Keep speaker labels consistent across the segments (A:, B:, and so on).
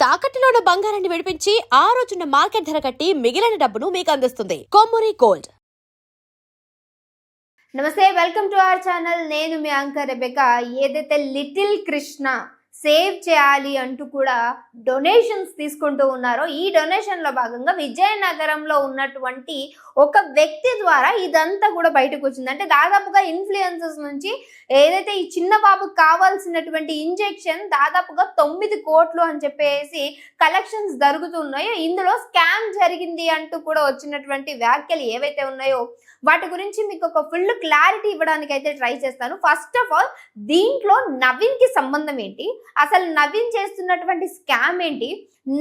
A: తాకట్టులో ఉన్న బంగారాన్ని విడిపించి ఆ రోజున్న మార్కెట్ ధర కట్టి మిగిలిన డబ్బును మీకు అందిస్తుంది కొమ్మూరి గోల్డ్.
B: నమస్తే, వెల్కమ్ టు అవర్ ఛానల్. నేను మీ యాంకర్ రెబెకా. ఏదైతే లిటిల్ కృష్ణ సేవ్ చేయాలి అంటూ కూడా డొనేషన్స్ తీసుకుంటూ ఉన్నారో, ఈ డొనేషన్లో భాగంగా విజయనగరంలో ఉన్నటువంటి ఒక వ్యక్తి ద్వారా ఇదంతా కూడా బయటకు వచ్చింది. అంటే దాదాపుగా ఇన్ఫ్లుయెన్సర్స్ నుంచి ఏదైతే ఈ చిన్న బాబుకి కావాల్సినటువంటి ఇంజెక్షన్ దాదాపుగా 9 కోట్లు అని చెప్పేసి కలెక్షన్స్ జరుగుతున్నాయో, ఇందులో స్కామ్ జరిగింది అంటూ కూడా వచ్చినటువంటి వ్యాఖ్యలు ఏవైతే ఉన్నాయో వాటి గురించి మీకు ఒక ఫుల్ క్లారిటీ ఇవ్వడానికి అయితే ట్రై చేస్తాను. ఫస్ట్ ఆఫ్ ఆల్, దీంట్లో నవీన్ కి సంబంధం ఏంటి, అసలు నవీన్ చేస్తున్నటువంటి స్కామ్ ఏంటి,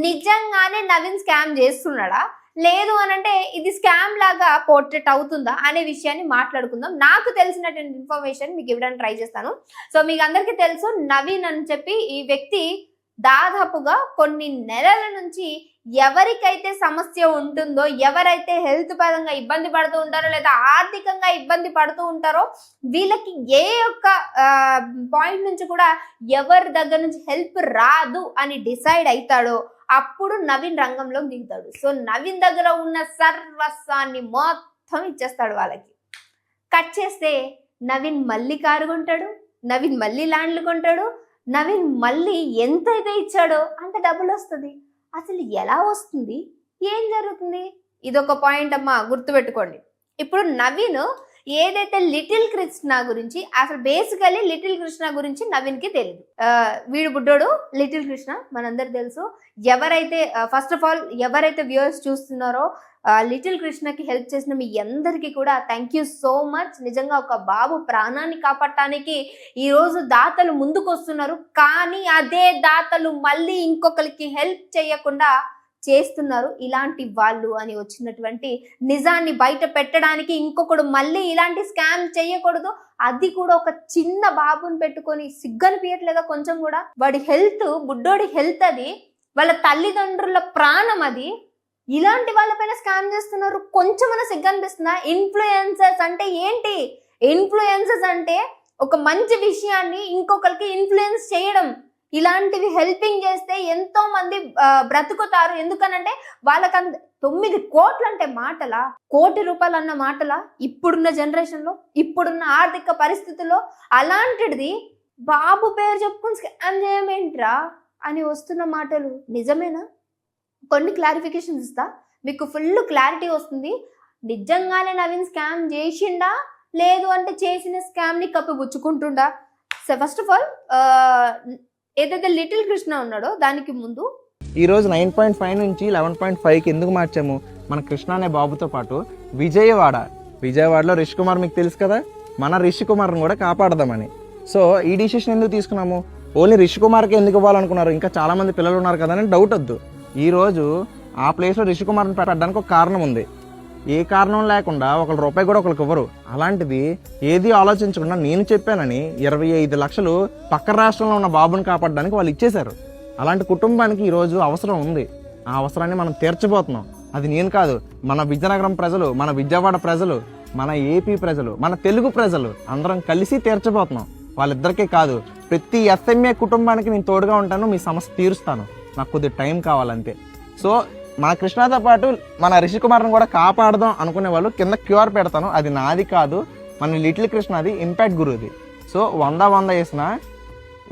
B: నిజంగానే నవీన్ స్కామ్ చేస్తున్నాడా లేదు అనంటే ఇది స్కామ్ లాగా పోర్ట్రేట్ అవుతుందా అనే విషయాన్ని మాట్లాడుకుందాం. నాకు తెలిసినటువంటి ఇన్ఫర్మేషన్ మీకు ఇవ్వడానికి ట్రై చేస్తాను. సో మీకు అందరికీ తెలుసు, నవీన్ అని చెప్పి ఈ వ్యక్తి దాదాపుగా కొన్ని నెలల నుంచి ఎవరికైతే సమస్య ఉంటుందో, ఎవరైతే హెల్త్ పరంగా ఇబ్బంది పడుతూ ఉంటారో లేదా ఆర్థికంగా ఇబ్బంది పడుతూ ఉంటారో, వీళ్ళకి ఏ ఒక్క పాయింట్ నుంచి కూడా ఎవరి దగ్గర నుంచి హెల్ప్ రాదు అని డిసైడ్ అవుతాడో అప్పుడు నవీన్ రంగంలోకి దిగుతాడు. సో నవీన్ దగ్గర ఉన్న సర్వస్వాన్ని మొత్తం ఇచ్చేస్తాడు వాళ్ళకి. కట్ చేస్తే నవీన్ మళ్ళీ కారు కొంటాడు, నవీన్ మళ్ళీ ల్యాండ్లు కొంటాడు, నవీన్ మళ్ళీ ఎంతైతే ఇచ్చాడో అంత డబ్బులు వస్తుంది. అసలు ఎలా వస్తుంది, ఏం జరుగుతుంది, ఇదొక పాయింట్ అమ్మా, గుర్తుపెట్టుకోండి. ఇప్పుడు నవీన్ ఏదైతే లిటిల్ కృష్ణ గురించి, అసలు బేసికలీ లిటిల్ కృష్ణ గురించి నవీన్కి తెలియదు. వీడు బుడ్డోడు లిటిల్ కృష్ణ మనందరికి తెలుసు. ఎవరైతే ఫస్ట్ ఆఫ్ ఆల్ ఎవరైతే వ్యూవర్స్ చూస్తున్నారో లిటిల్ కృష్ణకి హెల్ప్ చేసిన మీ అందరికీ కూడా థ్యాంక్ యూ సో మచ్. నిజంగా ఒక బాబు ప్రాణాన్ని కాపాడటానికి ఈరోజు దాతలు ముందుకు వస్తున్నారు, కానీ అదే దాతలు మళ్ళీ ఇంకొకరికి హెల్ప్ చేయకుండా చేస్తున్నారు. ఇలాంటి వాళ్ళు అని వచ్చినటువంటి నిజాన్ని బయట పెట్టడానికి ఇంకొకడు మళ్ళీ ఇలాంటి స్కామ్ చేయకూడదు, అది కూడా ఒక చిన్న బాబుని పెట్టుకొని సిగ్గనిపించట్లేదా కొంచెం కూడా? వాడి హెల్త్, బుడ్డోడి హెల్త్ అది, వాళ్ళ తల్లిదండ్రుల ప్రాణం అది. ఇలాంటి వాళ్ళపైన స్కామ్ చేస్తున్నారు. కొంచెమైనా సిగ్గు అనిపిస్తుందా? ఇన్ఫ్లుయెన్సర్స్ అంటే ఏంటి? ఇన్ఫ్లుయెన్సర్స్ అంటే ఒక మంచి విషయాన్ని ఇంకొకరికి ఇన్ఫ్లుయెన్స్ చేయడం. ఇలాంటివి హెల్పింగ్ చేస్తే ఎంతో మంది బ్రతుకుతారు. ఎందుకనంటే వాళ్ళకి 9 కోట్లు అంటే మాటలా? కోటి రూపాయలు అన్న మాటలా ఇప్పుడున్న జనరేషన్లో, ఇప్పుడున్న ఆర్థిక పరిస్థితుల్లో? అలాంటిది బాబు పేరు చెప్పుకుని స్కామ్ చేయమేంట్రా అని వస్తున్న మాటలు నిజమేనా? కొన్ని క్లారిఫికేషన్స్ ఇస్తా, మీకు ఫుల్ క్లారిటీ వస్తుంది. నిజంగానే నవీన్ స్కామ్ చేసిండా లేదు అంటే చేసిన స్కామ్ని కప్పిపుచ్చుకుంటుండా? సో ఫస్ట్ ఆఫ్ ఆల్, ఏదైతే లిటిల్ కృష్ణ ఉన్నాడో దానికి ముందు
C: ఈరోజు 9.5 నుంచి 11.5కి ఎందుకు మార్చాము? మన కృష్ణ అనే బాబుతో పాటు విజయవాడలో రిషి కుమార్ మీకు తెలుసు కదా, మన రిషి కుమార్ని కూడా కాపాడదామని. సో ఈ డిసిషన్ ఎందుకు తీసుకున్నాము? ఓన్లీ రిషి కుమార్కి ఎందుకు ఇవ్వాలనుకున్నారు? ఇంకా చాలా మంది పిల్లలు ఉన్నారు కదా అని డౌట్ వద్దు. ఈరోజు ఆ ప్లేస్లో రిషి కుమార్ని పెట్టడానికి ఒక కారణం ఉంది. ఏ కారణం లేకుండా ఒకళ్ళ రూపాయి కూడా ఒకరికి ఇవ్వరు. అలాంటిది ఏది ఆలోచించకుండా నేను చెప్పానని 25 లక్షలు పక్క రాష్ట్రంలో ఉన్న బాబుని కాపాడడానికి వాళ్ళు ఇచ్చేశారు. అలాంటి కుటుంబానికి ఈరోజు అవసరం ఉంది. ఆ అవసరాన్ని మనం తీర్చబోతున్నాం. అది నేను కాదు, మన విజయనగరం ప్రజలు, మన విజయవాడ ప్రజలు, మన ఏపీ ప్రజలు, మన తెలుగు ప్రజలు అందరం కలిసి తీర్చబోతున్నాం. వాళ్ళిద్దరికీ కాదు, ప్రతి ఎస్ఎంఏ కుటుంబానికి నేను తోడుగా ఉంటాను, మీ సమస్య తీరుస్తాను. నాకు కొద్దిగా టైం కావాలంతే. సో మన కృష్ణతో పాటు మన రిషి కుమార్ని కూడా కాపాడదాం అనుకునే వాళ్ళు కింద క్యూఆర్ పెడతాను. అది నాది కాదు, మన లిటిల్ కృష్ణది, ఇంపాక్ట్ గురుది. సో 100 వేసిన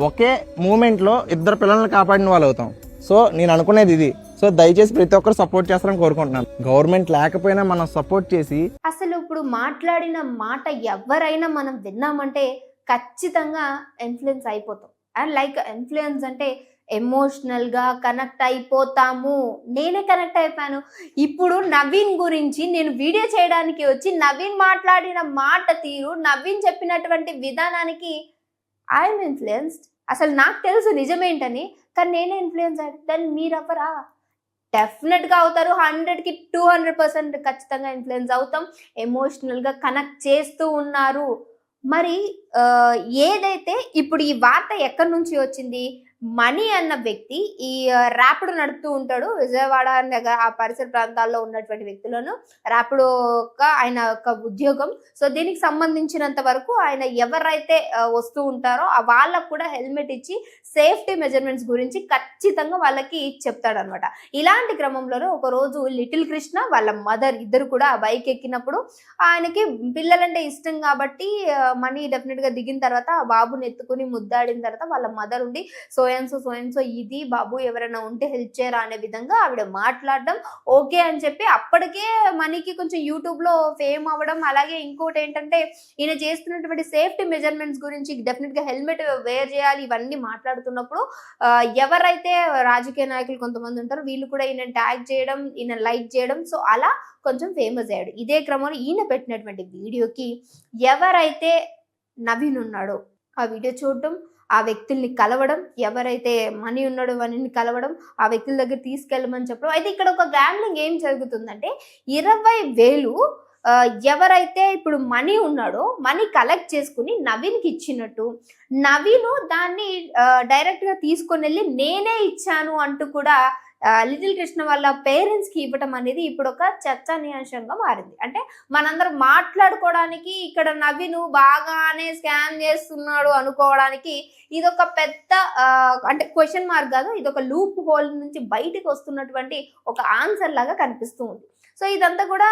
C: ఒకే మూమెంట్లో 2 పిల్లల్ని కాపాడిన వాళ్ళు అవుతాం. సో నేను అనుకునేది ఇది. సో దయచేసి ప్రతి ఒక్కరు సపోర్ట్ చేస్తారని కోరుకుంటున్నాను. గవర్నమెంట్ లేకపోయినా మనం సపోర్ట్ చేసి,
B: అసలు ఇప్పుడు మాట్లాడిన మాట ఎవరైనా మనం విన్నామంటే ఖచ్చితంగా ఇన్ఫ్లుయెన్స్ అయిపోతాం. అండ్ లైక్ ఇన్ఫ్లుయెన్స్ అంటే ఎమోషనల్గా కనెక్ట్ అయిపోతాము. నేనే కనెక్ట్ అయిపోయాను. ఇప్పుడు నవీన్ గురించి నేను వీడియో చేయడానికి వచ్చి నవీన్ మాట్లాడిన మాట తీరు, నవీన్ చెప్పినటువంటి విధానానికి ఐఎమ్ ఇన్ఫ్లుయెన్స్డ్. అసలు నాకు తెలుసు నిజమేంటని, కానీ నేనే ఇన్ఫ్లుయెన్స్ అయ్యాను. దాన్ని మీరెవరా? డెఫినెట్గా అవుతారు. 100కి 200% ఖచ్చితంగా ఇన్ఫ్లుయెన్స్ అవుతాం. ఎమోషనల్గా కనెక్ట్ చేస్తూ ఉన్నారు. మరి ఏదైతే ఇప్పుడు ఈ వార్త ఎక్కడి నుంచి వచ్చింది, మణి అన్న వ్యక్తి ఈ ర్యాపిడో నడుపుతూ ఉంటాడు. విజయవాడ దగ్గర ఆ పరిసర ప్రాంతాల్లో ఉన్నటువంటి వ్యక్తులను ర్యాపిడోగా ఆయన యొక్క ఉద్యోగం. సో దీనికి సంబంధించినంత వరకు ఆయన ఎవరైతే వస్తూ ఉంటారో వాళ్ళకు కూడా హెల్మెట్ ఇచ్చి సేఫ్టీ మెజర్మెంట్స్ గురించి ఖచ్చితంగా వాళ్ళకి చెప్తాడనమాట. ఇలాంటి క్రమంలోనే ఒక రోజు లిటిల్ కృష్ణ వాళ్ళ మదర్ ఇద్దరు కూడా ఆ బైక్ ఎక్కినప్పుడు ఆయనకి పిల్లలంటే ఇష్టం కాబట్టి మణి డెఫినెట్ గా దిగిన తర్వాత ఆ బాబుని ఎత్తుకుని ముద్దాడిన తర్వాత వాళ్ళ మదర్ ఉండి సో ఇది బాబు ఎవరైనా ఉంటే హెల్ప్ చేయరా అనే విధంగా ఆవిడ మాట్లాడడం ఓకే అని చెప్పి అప్పటికే మనీకి కొంచెం యూట్యూబ్ లో ఫేమ్ అవ్వడం. అలాగే ఇంకోటి ఏంటంటే ఈయన చేస్తున్నటువంటి సేఫ్టీ మెజర్మెంట్స్ గురించి డెఫినెట్ గా హెల్మెట్ వేర్ చేయాలి ఇవన్నీ మాట్లాడుతున్నప్పుడు ఎవరైతే రాజకీయ నాయకులు కొంతమంది ఉంటారో వీళ్ళు కూడా ఈయన ట్యాగ్ చేయడం, ఈయన లైక్ చేయడం, సో అలా కొంచెం ఫేమస్ అయ్యాడు. ఇదే క్రమంలో ఈయన పెట్టినటువంటి వీడియోకి ఎవరైతే నవీన్ ఉన్నాడో ఆ వీడియో చూడడం, ఆ వ్యక్తుల్ని కలవడం, ఎవరైతే మనీ ఉన్నాడో వారిని కలవడం, ఆ వ్యక్తుల దగ్గర తీసుకెళ్ళమని చెప్పడం. అయితే ఇక్కడ ఒక గ్యాంబ్లింగ్ ఏం జరుగుతుందంటే 20,000 ఎవరైతే ఇప్పుడు మనీ ఉన్నాడో మనీ కలెక్ట్ చేసుకుని నవీన్కి ఇచ్చినట్టు, నవీన్ దాన్ని డైరెక్ట్ గా తీసుకొని వెళ్ళి నేనే ఇచ్చాను అంటూ కూడా లిటిల్ కృష్ణ వాళ్ళ పేరెంట్స్ కి ఇవ్వటం అనేది ఇప్పుడు ఒక చర్చనీయాంశంగా మారింది. అంటే మనందరం మాట్లాడుకోవడానికి ఇక్కడ నవీన్ బాగానే స్కామ్ చేస్తున్నాడు అనుకోవడానికి ఇదొక పెద్ద అంటే క్వశ్చన్ మార్క్ కాదు, ఇదొక లూప్ హోల్ నుంచి బయటకు వస్తున్నటువంటి ఒక ఆన్సర్ లాగా కనిపిస్తూ ఉంది. సో ఇదంతా కూడా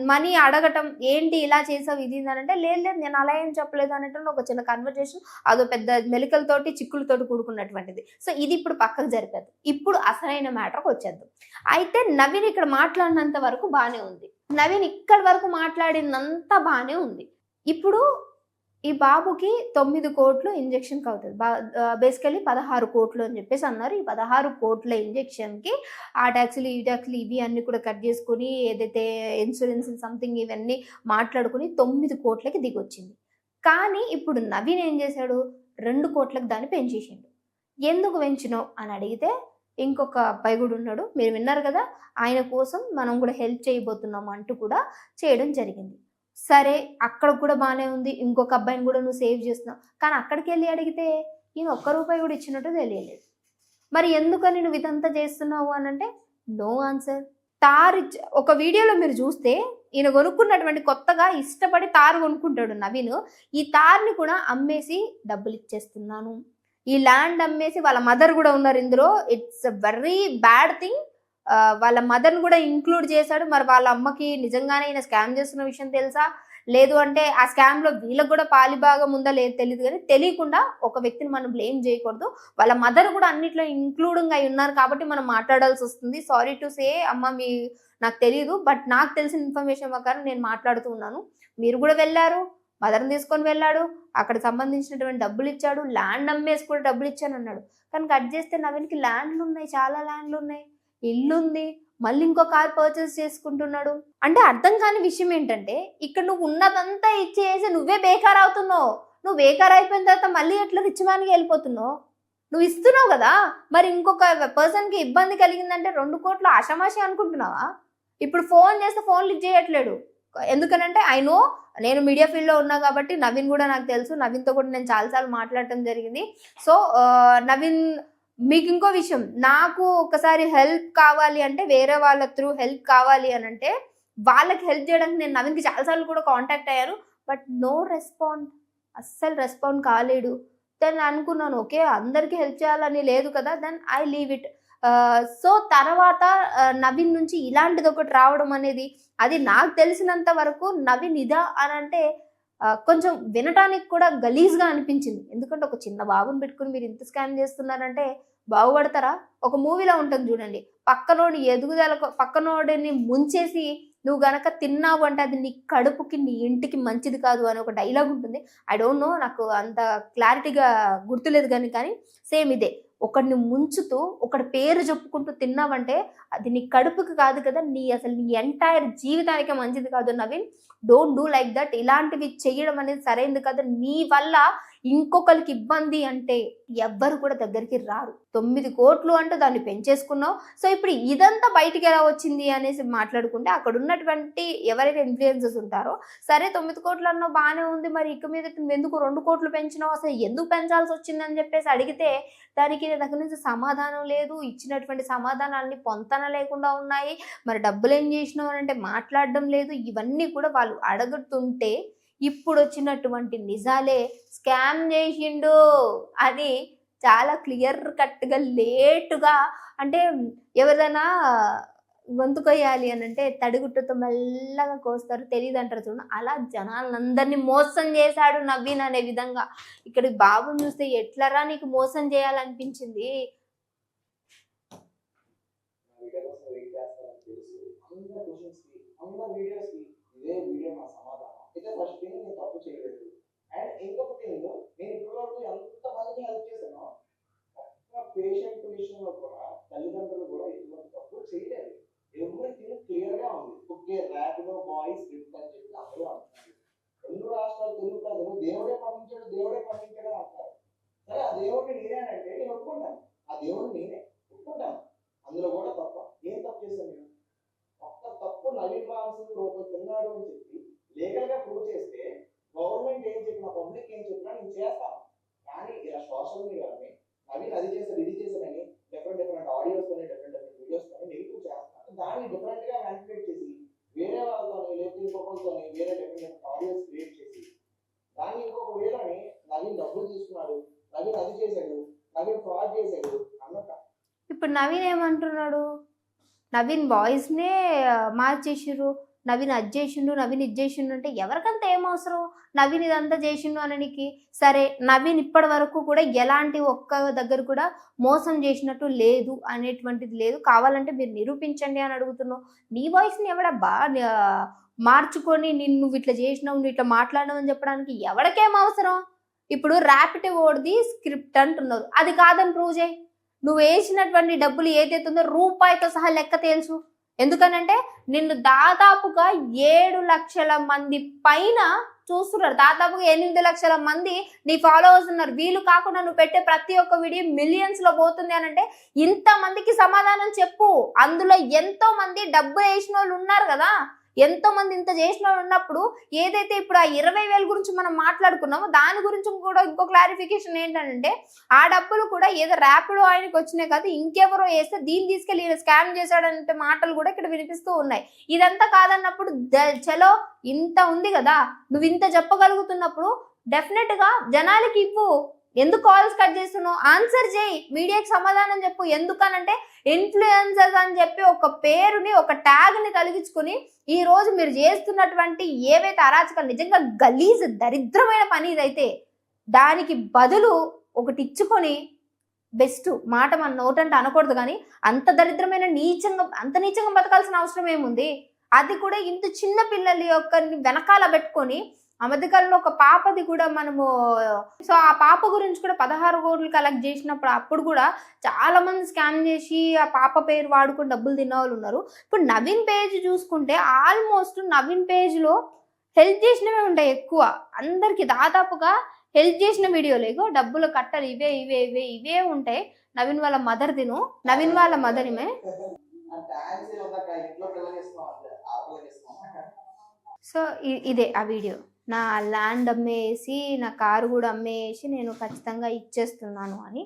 B: మనీ అడగటం, ఏంటి ఇలా చేసావు ఇది అంటే లేదు నేను అలా ఏం చెప్పలేదు అనేటువంటి ఒక చిన్న కన్వర్జేషన్, అదో పెద్ద మెలికలతోటి చిక్కులతోటి కూడుకున్నటువంటిది. సో ఇది ఇప్పుడు పక్కకు జరిపేది. ఇప్పుడు అసలైన మ్యాటర్కి వచ్చేద్దాం. అయితే నవీన్ ఇక్కడ మాట్లాడినంత వరకు బాగానే ఉంది, నవీన్ ఇక్కడి వరకు మాట్లాడినంత బాగానే ఉంది. ఇప్పుడు ఈ బాబుకి 9 కోట్లు ఇంజెక్షన్కి అవుతుంది, బేసికలీ 16 కోట్లు అని చెప్పేసి అన్నారు. ఈ 16 కోట్ల ఇంజెక్షన్కి ఆ ట్యాక్సీలు ఈ ట్యాక్సీలు ఇవి అన్ని కూడా కట్ చేసుకుని ఏదైతే ఇన్సూరెన్స్ సంథింగ్ ఇవన్నీ మాట్లాడుకుని 9 కోట్లకి దిగొచ్చింది. కానీ ఇప్పుడు నవీన్ ఏం చేశాడు, 2 కోట్లకు దాన్ని పెంచేసిండు. ఎందుకు పెంచినావు అని అడిగితే ఇంకొక అబ్బాయి కూడా ఉన్నాడు, మీరు విన్నారు కదా, ఆయన కోసం మనం కూడా హెల్ప్ చేయబోతున్నాం అంటూ కూడా చేయడం జరిగింది. సరే అక్కడ కూడా బాగానే ఉంది, ఇంకొక అబ్బాయిని కూడా నువ్వు సేవ్ చేస్తున్నావు. కానీ అక్కడికి వెళ్ళి అడిగితే ఈయన ₹1 కూడా ఇచ్చినట్టు తెలియలేదు. మరి ఎందుకని నువ్వు ఇదంతా చేస్తున్నావు అని అంటే నో ఆన్సర్. ఒక వీడియోలో మీరు చూస్తే ఈయన కొనుక్కున్నటువంటి కొత్తగా ఇష్టపడి తారు కొనుక్కుంటాడు నవీన్. ఈ తార్ని కూడా అమ్మేసి డబ్బులు ఇచ్చేస్తున్నాను, ఈ ల్యాండ్ అమ్మేసి, వాళ్ళ మదర్ కూడా ఉన్నారు ఇందులో, it's a very bad thing. వాళ్ళ మదర్ని కూడా ఇంక్లూడ్ చేశాడు. మరి వాళ్ళ అమ్మకి నిజంగానే ఈయన స్కామ్ చేస్తున్న విషయం తెలుసా, లేదు అంటే ఆ స్కామ్ లో వీళ్ళకి కూడా పాలిభాగం ఉందా లేదు తెలియదు. కానీ తెలియకుండా ఒక వ్యక్తిని మనం బ్లేమ్ చేయకూడదు. వాళ్ళ మదర్ కూడా అన్నిట్లో ఇంక్లూడింగ్ అయి ఉన్నారు కాబట్టి మనం మాట్లాడాల్సి వస్తుంది. సారీ టు సే అమ్మ, నాకు తెలియదు, బట్ నాకు తెలిసిన ఇన్ఫర్మేషన్ ప్రకారం నేను మాట్లాడుతూ ఉన్నాను. మీరు కూడా వెళ్ళారు, మదర్ని తీసుకొని వెళ్ళాడు, అక్కడ సంబంధించినటువంటి డబ్బులు ఇచ్చాడు, ల్యాండ్ అమ్మేసి కూడా డబ్బులు ఇచ్చాను అన్నాడు. కానీ కట్ చేస్తే నవీన్కి ల్యాండ్లు ఉన్నాయి, చాలా ల్యాండ్లు ఉన్నాయి, ఇల్లుంది, మళ్ళీ ఇంకో కార్ పర్చేస్ చేసుకుంటున్నాడు. అంటే అర్థం కాని విషయం ఏంటంటే ఇక్కడ నువ్వు ఉన్నదంతా ఇచ్చేసి నువ్వే బేకార్ అవుతున్నావు. నువ్వు బేకార్ అయిపోయిన తర్వాత మళ్ళీ ఎట్లా రిచ్మాన్కి వెళ్ళిపోతున్నావు? నువ్వు ఇస్తున్నావు కదా, మరి ఇంకొక పర్సన్కి ఇబ్బంది కలిగిందంటే 2 కోట్లు ఆషామాషి అనుకుంటున్నావా? ఇప్పుడు ఫోన్ చేస్తే ఫోన్ లిఫ్ట్ చేయట్లేడు. ఎందుకనంటే ఐ నో, నేను మీడియా ఫీల్డ్లో ఉన్నా కాబట్టి నవీన్ కూడా నాకు తెలుసు, నవీన్తో కూడా నేను చాలాసార్లు మాట్లాడటం జరిగింది. సో నవీన్, మీకు ఇంకో విషయం, నాకు ఒకసారి హెల్ప్ కావాలి అంటే, వేరే వాళ్ళ త్రూ హెల్ప్ కావాలి అని అంటే వాళ్ళకి హెల్ప్ చేయడానికి నేను నవీన్కి చాలాసార్లు కూడా కాంటాక్ట్ అయ్యారు, బట్ నో రెస్పాండ్, అస్సలు రెస్పాండ్ కాలేడు. దెన్ అనుకున్నాను ఓకే అందరికీ హెల్ప్ చేయాలని లేదు కదా, then I leave it. So తర్వాత నవీన్ నుంచి ఇలాంటిది ఒకటి రావడం అనేది, అది నాకు తెలిసినంత వరకు నవీన్ ఇదా అని అంటే కొంచెం వినటానికి కూడా గలీజ్గా అనిపించింది. ఎందుకంటే ఒక చిన్న బాబుని పెట్టుకుని మీరు ఇంత స్కామ్ చేస్తున్నారంటే బాగుపడతారా? ఒక మూవీలో ఉంటుంది చూడండి, పక్కనోడి ఎదుగుదలకు పక్కనోడిని ముంచేసి నువ్వు గనక తిన్నావు అంటే అది నీ కడుపుకి నీ ఇంటికి మంచిది కాదు అని ఒక డైలాగ్ ఉంటుంది. ఐ డోంట్ నో, నాకు అంత క్లారిటీగా గుర్తులేదు కానీ సేమ్ ఇదే, ఒకడిని ముంచుతూ ఒకడి పేరు చెప్పుకుంటూ తిన్నావంటే అది నీ కడుపుకి కాదు కదా, అసలు నీ ఎంటైర్ జీవితానికే మంచిది కాదు. Naveen, don't do like that. ఇలాంటివి చేయడం అనేది సరైనది కాదు. నీ వల్ల ఇంకొకరికి ఇబ్బంది అంటే ఎవ్వరు కూడా దగ్గరికి రారు. 9 కోట్లు అంటే దాన్ని పెంచేసుకున్నావు. సో ఇప్పుడు ఇదంతా బయటికి ఎలా వచ్చింది అనేసి మాట్లాడుకుంటే అక్కడ ఉన్నటువంటి ఎవరైతే ఇన్ఫ్లుయెన్సర్స్ ఉంటారో, సరే 9 కోట్లు అన్నావు బాగానే ఉంది, మరి ఇక మీద ఎందుకు 2 కోట్లు పెంచినావు, అసలు ఎందుకు పెంచాల్సి వచ్చిందని చెప్పేసి అడిగితే దానికి దగ్గర నుంచి సమాధానం లేదు. ఇచ్చినటువంటి సమాధానాన్ని పొంతన లేకుండా ఉన్నాయి. మరి డబ్బులు ఏం చేసినావు అంటే మాట్లాడడం లేదు. ఇవన్నీ కూడా వాళ్ళు అడుగుతుంటే ఇప్పుడు వచ్చినటువంటి నిజాలే స్కామ్ చేసిండు అని చాలా క్లియర్ కట్గా లేటుగా, అంటే ఎవరైనా గొంతు కొయ్యాలి అని అంటే తడిగుట్టతో మెల్లగా కోస్తారు, తెలియదు అంటారు చూడండి. అలా జనాలందరినీ మోసం చేశాడు నవీన్ అనే విధంగా. ఇక్కడ బాబుని చూస్తే ఎట్లరా నీకు మోసం చేయాలనిపించింది.
C: ఫస్ట్ థింగ్ నేను తప్పు చేయలేదు. అండ్ ఇంకొక థింగ్, నేను ఇప్పటివరకు ఎంతమందికి హెల్ప్ చేశానో పేషెంట్ విషయంలో కూడా తల్లిదండ్రులు కూడా ఎటువంటి తప్పు చేయలేదు. ఎవ్రీథింగ్ క్లియర్ గా ఉంది. ఓకే, ర్యాపిడో బాయ్స్ స్క్రిప్ట్ అని చెప్పి అందరూ అంటున్నారు. 2 రాష్ట్రాలు తెలుగు ప్రజలు దేవుడే పంపించాడు అంటారు. సరే, ఆ దేవుడిని నేనేనంటే నేను ఒప్పుకుంటాను. ఆ దేవుడిని నేనే ఒప్పుకుంటాను. అందులో కూడా తప్ప ఏం తప్పు చేశాను నేను? ఒక్క తప్పు నవీన్ రామసింగ్ రూపాయి తిన్నాడు అని చెప్పి లీగల్ గా ప్రూవ్ చేస్తే గవర్నమెంట్ ఏం చెప్పినా, పబ్లిక్ ఏం చెప్పినా నేను చేస్తాను. కానీ ఇలా సోషల్ మీడియాని నవీన్ అది చేశాడు ఇది చేశాడని డిఫరెంట్ ఆడియోస్ కొని డిఫరెంట్ వీడియోస్ కొని నెగిటివ్ చేస్తాను. దాన్ని డిఫరెంట్ గా మ్యానిపులేట్ చేసి వేరే వాళ్ళతోని లేకపోతే ఇంకొకరితోని వేరే డిఫరెంట్ ఆడియోస్ క్రియేట్ చేసి దాన్ని ఇంకొక వేలని నవీన్ డబ్బులు తీసుకున్నాడు, నవీన్ అది చేశాడు, నవీన్ ఫ్రాడ్ చేశాడు అన్నట్టు.
B: ఇప్పుడు నవీన్ ఏమంటున్నాడు, నవీన్ వాయిస్నే మార్చేసిర్రు, నవీన్ అది చేసిండు, నవీన్ ఇది చేసిండు అంటే ఎవరికంత ఏం అవసరం నవీన్ ఇదంతా చేసిండు అననికి? సరే, నవీన్ ఇప్పటి వరకు కూడా ఎలాంటి ఒక్క దగ్గర కూడా మోసం చేసినట్టు లేదు అనేటువంటిది లేదు. కావాలంటే మీరు నిరూపించండి అని అడుగుతున్నావు. నీ వాయిస్ని ఎవడబ్బా మార్చుకొని నువ్వు ఇట్లా చేసినావు, నువ్వు ఇట్లా మాట్లాడినావు అని చెప్పడానికి ఎవరికేం అవసరం? ఇప్పుడు ర్యాపిడ్ ఓడిది స్క్రిప్ట్ అంటున్నారు, అది కాదని ప్రూవ్ చేయి. నువ్వు వేసినటువంటి డబ్బులు ఏదైతుందో రూపాయితో సహా లెక్క తెలుసు. ఎందుకనంటే నిన్ను దాదాపుగా 7 లక్షల మంది పైన చూస్తున్నారు. దాదాపుగా 8 లక్షల మంది నీ ఫాలోవర్స్ ఉన్నారు. వీళ్ళు కాకుండా నువ్వు పెట్టే ప్రతి ఒక్క వీడియో మిలియన్స్ లో పోతుంది అని అంటే ఇంతమందికి సమాధానం చెప్పు. అందులో ఎంతో మంది డబ్బు వేసిన వాళ్ళు ఉన్నారు కదా, ఎంతో మంది ఇంత చేసిన వాళ్ళు ఉన్నప్పుడు ఏదైతే ఇప్పుడు ఆ 20,000 గురించి మనం మాట్లాడుకున్నామో దాని గురించి కూడా ఇంకో క్లారిఫికేషన్ ఏంటంటే, ఆ డబ్బులు కూడా ఏదో ర్యాపిడో ఆయనకి వచ్చినాయి కాదు, ఇంకెవరో వేస్తే దీన్ని తీసుకెళ్ళి స్కామ్ చేశాడంటే మాటలు కూడా ఇక్కడ వినిపిస్తూ ఉన్నాయి. ఇదంతా కాదన్నప్పుడు చలో ఇంత ఉంది కదా, నువ్వు ఇంత చెప్పగలుగుతున్నప్పుడు డెఫినెట్ గా జనాలకి ఇవ్వు. ఎందుకు కాల్స్ కట్ చేస్తున్నావు? ఆన్సర్ చేయి, మీడియాకి సమాధానం చెప్పు. ఎందుకనంటే ఇన్ఫ్లుయెన్సర్స్ అని చెప్పి ఒక పేరుని, ఒక ట్యాగ్ ని కలిగించుకుని ఈ రోజు మీరు చేస్తున్నటువంటి ఏవైతే అరాచకాలు, నిజంగా గలీజ్ దరిద్రమైన పని ఇదైతే, దానికి బదులు ఒకటి ఇచ్చుకొని బెస్ట్ మాట మన నోటంటే అనకూడదు కానీ అంత దరిద్రమైన అంత నీచంగా బతకాల్సిన అవసరం ఏముంది? అది కూడా ఇంత చిన్న పిల్లల యొక్క వెనకాల పెట్టుకొని ఆ మధ్యకాలంలో ఒక పాపది కూడా మనము, సో ఆ పాప గురించి కూడా 16 కోట్లు కలెక్ట్ చేసినప్పుడు అప్పుడు కూడా చాలా మంది స్కామ్ చేసి ఆ పాప పేరు వాడుకొని డబ్బులు తిన్న వాళ్ళు ఉన్నారు. ఇప్పుడు నవీన్ పేజ్ చూసుకుంటే ఆల్మోస్ట్ నవీన్ పేజ్లో హెల్ప్ చేసినవే ఉంటాయి ఎక్కువ. అందరికి దాదాపుగా హెల్ప్ చేసిన వీడియోలేగో డబ్బులు కట్టలు ఇవే ఉంటాయి. నవీన్ వాళ్ళ మదర్ తిను, నవీన్ వాళ్ళ మదర్మే. సో ఇదే ఆ వీడియో. నా ల్యాండ్ అమ్మేసి, నా కారు కూడా అమ్మేసి నేను ఖచ్చితంగా ఇచ్చేస్తున్నాను అని.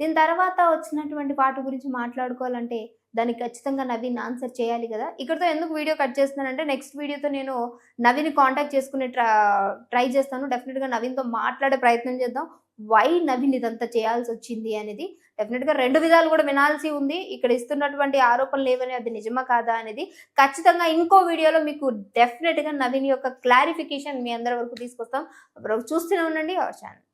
B: దీని తర్వాత వచ్చినటువంటి వాటి గురించి మాట్లాడుకోవాలంటే దానికి ఖచ్చితంగా నవీన్ ఆన్సర్ చేయాలి కదా. ఇక్కడతో ఎందుకు వీడియో కట్ చేస్తున్నానంటే నెక్స్ట్ వీడియోతో నేను నవీన్ కాంటాక్ట్ చేసుకునే ట్రై చేస్తాను. డెఫినెట్గా నవీన్తో మాట్లాడే ప్రయత్నం చేద్దాం. వై నవీన్ ఇదంతా చేయాల్సి వచ్చింది అనేది డెఫినెట్గా 2 విధాలు కూడా వినాల్సి ఉంది. ఇక్కడ ఇస్తున్నటువంటి ఆరోపణలు ఏవని అది నిజమా కాదా అనేది ఖచ్చితంగా ఇంకో వీడియోలో మీకు డెఫినెట్గా నవీన్ యొక్క క్లారిఫికేషన్ మీ అందరి వరకు తీసుకొస్తాం. చూస్తూనే ఉండండి అవర్ ఛానల్.